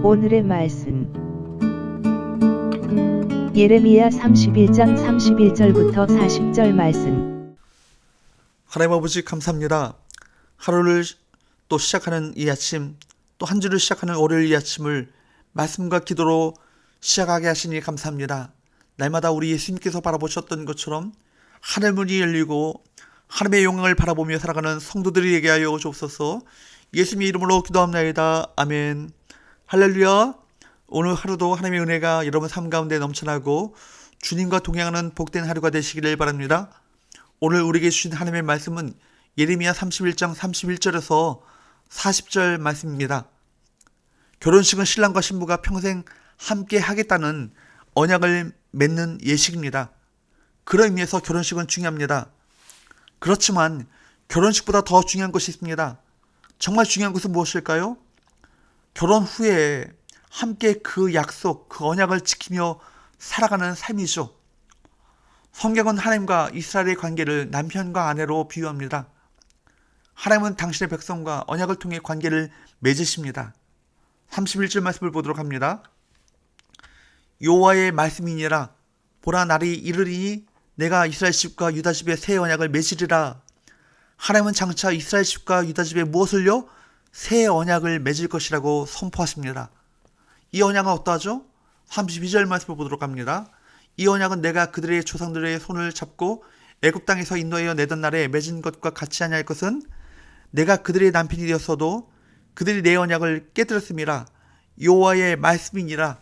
오늘의 말씀 예레미야 31장 31절부터 40절 말씀. 하나님 아버지 감사합니다. 하루를 또 시작하는 이 아침, 또 한 주를 시작하는 월요일 이 아침을 말씀과 기도로 시작하게 하시니 감사합니다. 날마다 우리 예수님께서 바라보셨던 것처럼 하늘 문이 열리고 하나님의 영광을 바라보며 살아가는 성도들이 되게 하여 주옵소서. 예수님의 이름으로 기도합나이다. 아멘. 할렐루야. 오늘 하루도 하나님의 은혜가 여러분 삶 가운데 넘쳐나고 주님과 동행하는 복된 하루가 되시기를 바랍니다. 오늘 우리에게 주신 하나님의 말씀은 예레미야 31장 31절에서 40절 말씀입니다. 결혼식은 신랑과 신부가 평생 함께 하겠다는 언약을 맺는 예식입니다. 그런 의미에서 결혼식은 중요합니다. 그렇지만 결혼식보다 더 중요한 것이 있습니다. 정말 중요한 것은 무엇일까요? 결혼 후에 함께 그 약속, 그 언약을 지키며 살아가는 삶이죠. 성경은 하나님과 이스라엘의 관계를 남편과 아내로 비유합니다. 하나님은 당신의 백성과 언약을 통해 관계를 맺으십니다. 31절 말씀을 보도록 합니다. 여호와의 말씀이니라. 보라, 날이 이르리니 내가 이스라엘 집과 유다 집에 새 언약을 맺으리라. 하나님은 장차 이스라엘 집과 유다 집에 무엇을요? 새 언약을 맺을 것이라고 선포하십니다. 이 언약은 어떠하죠? 32절 말씀을 보도록 합니다. 이 언약은 내가 그들의 조상들의 손을 잡고 애굽 땅에서 인도하여 내던 날에 맺은 것과 같이 아니할 것은 내가 그들의 남편이 되었어도 그들이 내 언약을 깨뜨렸음이라. 여호와의 말씀이니라.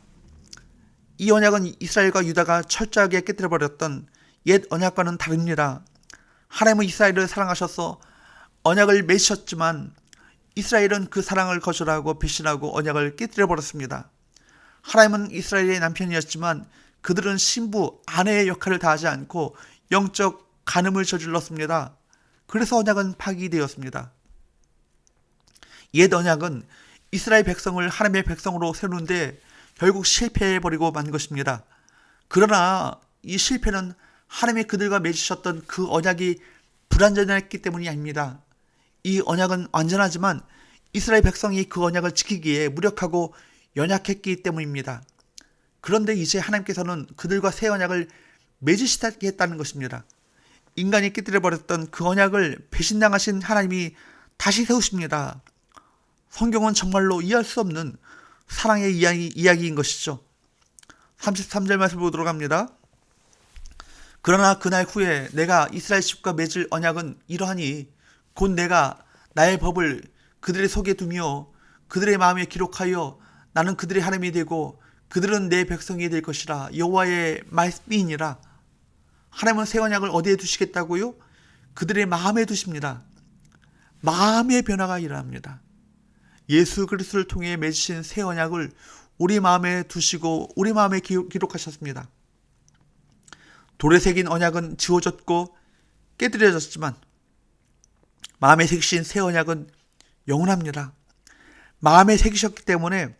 이 언약은 이스라엘과 유다가 철저하게 깨뜨려버렸던 옛 언약과는 다릅니다. 하나님은 이스라엘을 사랑하셔서 언약을 맺으셨지만 이스라엘은 그 사랑을 거절하고 배신하고 언약을 깨뜨려버렸습니다. 하나님은 이스라엘의 남편이었지만 그들은 신부, 아내의 역할을 다하지 않고 영적 간음을 저질렀습니다. 그래서 언약은 파기되었습니다. 옛 언약은 이스라엘 백성을 하나님의 백성으로 세우는데 결국 실패해버리고 만 것입니다. 그러나 이 실패는 하나님이 그들과 맺으셨던 그 언약이 불완전했기 때문이 아닙니다. 이 언약은 완전하지만 이스라엘 백성이 그 언약을 지키기에 무력하고 연약했기 때문입니다. 그런데 이제 하나님께서는 그들과 새 언약을 맺으시겠다는 것입니다. 인간이 깨뜨려버렸던 그 언약을 배신당하신 하나님이 다시 세우십니다. 성경은 정말로 이해할 수 없는 사랑의 이야기인 것이죠. 33절 말씀을 보도록 합니다. 그러나 그날 후에 내가 이스라엘 집과 맺을 언약은 이러하니 곧 내가 나의 법을 그들의 속에 두며 그들의 마음에 기록하여 나는 그들의 하나님이 되고 그들은 내 백성이 될 것이라. 여호와의 말씀이니라. 하나님은 새 언약을 어디에 두시겠다고요? 그들의 마음에 두십니다. 마음의 변화가 일어납니다. 예수 그리스도를 통해 맺으신 새 언약을 우리 마음에 두시고 우리 마음에 기록하셨습니다. 돌에 새긴 언약은 지워졌고 깨뜨려졌지만 마음에 새기신 새 언약은 영원합니다. 마음에 새기셨기 때문에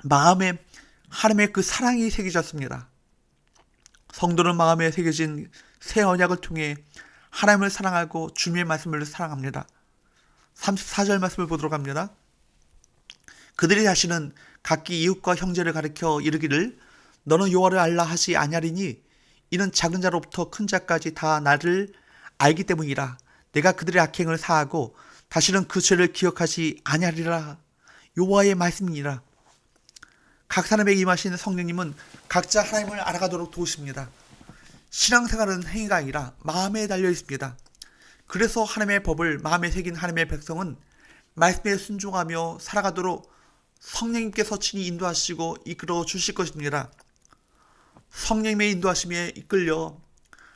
마음에 하나님의 그 사랑이 새겨졌습니다. 성도는 마음에 새겨진 새 언약을 통해 하나님을 사랑하고 주님의 말씀을 사랑합니다. 34절 말씀을 보도록 합니다. 그들이 다시는 각기 이웃과 형제를 가리켜 이르기를 너는 여호와를 알라 하지 아니하리니 이는 작은 자로부터 큰 자까지 다 나를 알기 때문이라. 내가 그들의 악행을 사하고 다시는 그 죄를 기억하지 아니하리라. 여호와의 말씀이니라. 각 사람에게 임하신 성령님은 각자 하나님을 알아가도록 도우십니다. 신앙생활은 행위가 아니라 마음에 달려 있습니다. 그래서 하나님의 법을 마음에 새긴 하나님의 백성은 말씀에 순종하며 살아가도록 성령님께서 친히 인도하시고 이끌어 주실 것입니다. 성령님의 인도하심에 이끌려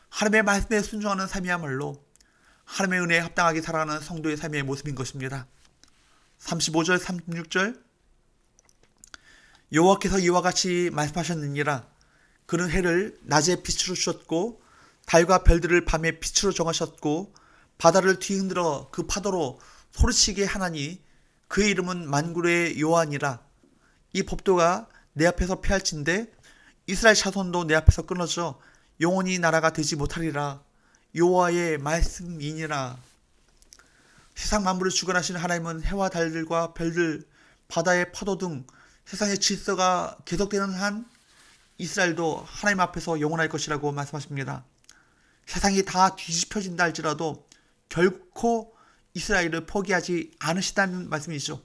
하나님의 말씀에 순종하는 삶이야말로 하나님의 은혜에 합당하게 살아가는 성도의 삶의 모습인 것입니다. 35절 36절 여호와께서 이와 같이 말씀하셨느니라. 그는 해를 낮에 빛으로 주셨고 달과 별들을 밤에 빛으로 정하셨고 바다를 뒤흔들어 그 파도로 소리치게 하나니 그의 이름은 만군의 여호와니라. 이 법도가 내 앞에서 폐할진대 이스라엘 자손도 내 앞에서 끊어져 영원히 나라가 되지 못하리라. 여호와의 말씀이니라. 세상 만물을 주관하시는 하나님은 해와 달들과 별들, 바다의 파도 등 세상의 질서가 계속되는 한 이스라엘도 하나님 앞에서 영원할 것이라고 말씀하십니다. 세상이 다 뒤집혀진다 할지라도 결코 이스라엘을 포기하지 않으시다는 말씀이죠.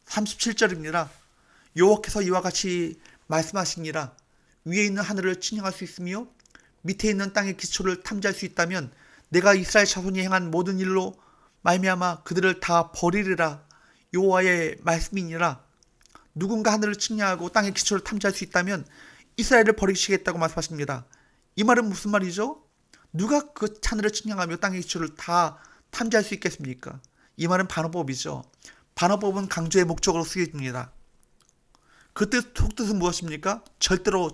37절입니다. 여호와께서 이와 같이 말씀하시니라. 위에 있는 하늘을 측량할 수 있으며 밑에 있는 땅의 기초를 탐지할 수 있다면 내가 이스라엘 자손이 행한 모든 일로 말미암아 그들을 다 버리리라. 여호와의 말씀이니라. 누군가 하늘을 측량하고 땅의 기초를 탐지할 수 있다면 이스라엘을 버리시겠다고 말씀하십니다. 이 말은 무슨 말이죠? 누가 그 하늘을 측량하며 땅의 기초를 다 탐지할 수 있겠습니까? 이 말은 반어법이죠. 반어법은 강조의 목적으로 쓰여집니다. 그 속뜻은 무엇입니까? 절대로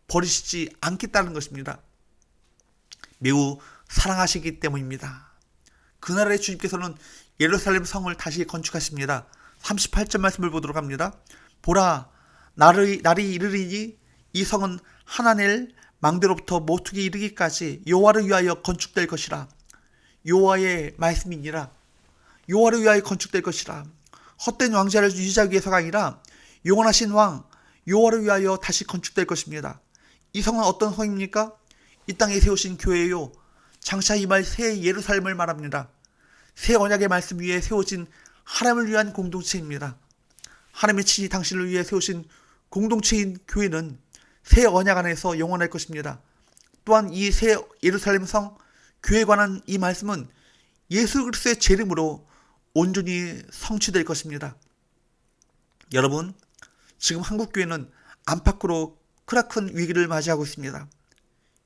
버리시지 않겠다는 것입니다. 매우 사랑하시기 때문입니다. 그날에 주님께서는 예루살렘 성을 다시 건축하십니다. 38절 말씀을 보도록 합니다. 보라, 날이 이르리니 이 성은 하나넬 망대로부터 모퉁이에 이르기까지 여호와를 위하여 건축될 것이라. 여호와의 말씀이니라. 여호와를 위하여 건축될 것이라. 헛된 왕자를 유지하기 위해서가 아니라 영원하신 왕 여호와를 위하여 다시 건축될 것입니다. 이 성은 어떤 성입니까? 이 땅에 세우신 교회요, 장차 임할 새 예루살렘을 말합니다. 새 언약의 말씀 위에 세워진 하나님을 위한 공동체입니다. 하나님의 친히 당신을 위해 세우신 공동체인 교회는 새 언약 안에서 영원할 것입니다. 또한 이 새 예루살렘 성 교회에 관한 이 말씀은 예수 그리스도의 제 이름으로 온전히 성취될 것입니다. 여러분, 지금 한국교회는 안팎으로 크나큰 위기를 맞이하고 있습니다.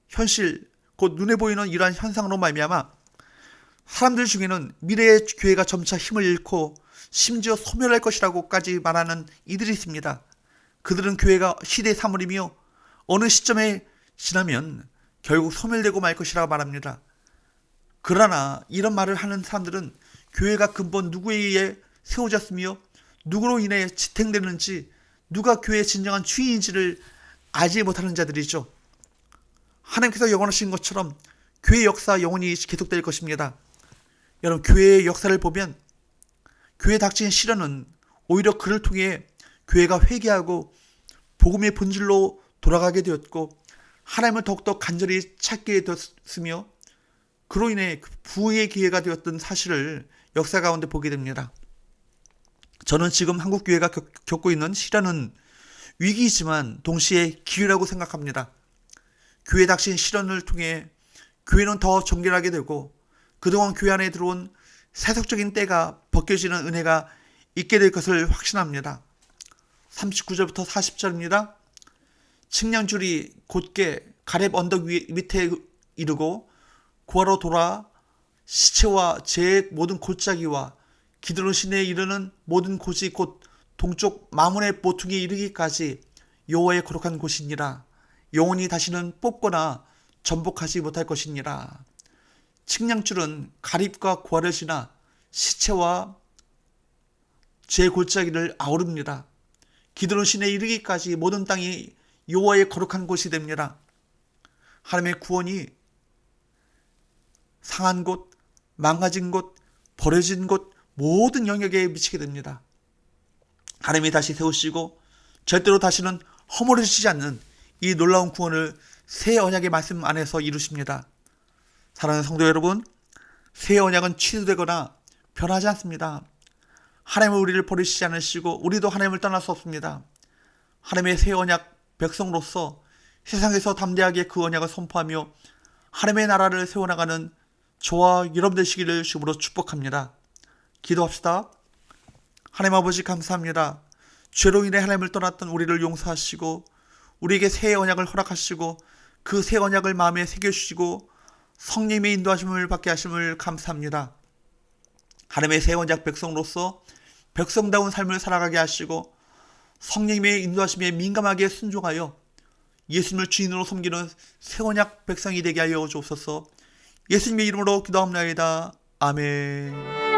현실, 곧 눈에 보이는 이러한 현상으로 말미암아 사람들 중에는 미래의 교회가 점차 힘을 잃고 심지어 소멸할 것이라고까지 말하는 이들이 있습니다. 그들은 교회가 시대의 사물이며 어느 시점에 지나면 결국 소멸되고 말 것이라고 말합니다. 그러나 이런 말을 하는 사람들은 교회가 근본 누구에 의해 세워졌으며 누구로 인해 지탱되는지, 누가 교회의 진정한 주인인지를 알지 못하는 자들이죠. 하나님께서 영원하신 것처럼 교회의 역사 영원히 계속될 것입니다. 여러분, 교회의 역사를 보면 교회에 닥친 시련은 오히려 그를 통해 교회가 회개하고 복음의 본질로 돌아가게 되었고 하나님을 더욱더 간절히 찾게 되었으며 그로 인해 부흥의 기회가 되었던 사실을 역사 가운데 보게 됩니다. 저는 지금 한국교회가 겪고 있는 시련은 위기이지만 동시에 기회라고 생각합니다. 교회에 닥친 시련을 통해 교회는 더 정결하게 되고 그동안 교회 안에 들어온 세속적인 때가 벗겨지는 은혜가 있게 될 것을 확신합니다. 39절부터 40절입니다. 측량줄이 곧게 가렙 언덕 밑에 이르고 구하러 돌아 시체와 제 모든 골짜기와 기드론 시내에 이르는 모든 곳이 곧 동쪽 마문의 모퉁이에 이르기까지 여호와의 거룩한 곳이니라. 영원히 다시는 뽑거나 전복하지 못할 것이니라. 측량줄은 가립과 구하를 지나 시체와 제 골짜기를 아우릅니다. 기드론 시내에 이르기까지 모든 땅이 여호와의 거룩한 곳이 됩니다. 하나님의 구원이 상한 곳, 망가진 곳, 버려진 곳 모든 영역에 미치게 됩니다. 하나님이 다시 세우시고 절대로 다시는 허물어지지 않는 이 놀라운 구원을 새 언약의 말씀 안에서 이루십니다. 사랑하는 성도 여러분, 새 언약은 취소되거나 변하지 않습니다. 하나님은 우리를 버리시지 않으시고 우리도 하나님을 떠날 수 없습니다. 하나님의 새 언약 백성으로서 세상에서 담대하게 그 언약을 선포하며 하나님의 나라를 세워나가는 저와 여러분 되시기를 주으로 축복합니다. 기도합시다. 하나님 아버지 감사합니다. 죄로 인해 하나님을 떠났던 우리를 용서하시고 우리에게 새 언약을 허락하시고 그 새 언약을 마음에 새겨주시고 성령님의 인도하심을 받게 하심을 감사합니다. 하나님의 새 언약 백성으로서 백성다운 삶을 살아가게 하시고 성령님의 인도하심에 민감하게 순종하여 예수님을 주인으로 섬기는 새 언약 백성이 되게 하여 주옵소서. 예수님의 이름으로 기도합나이다. 아멘.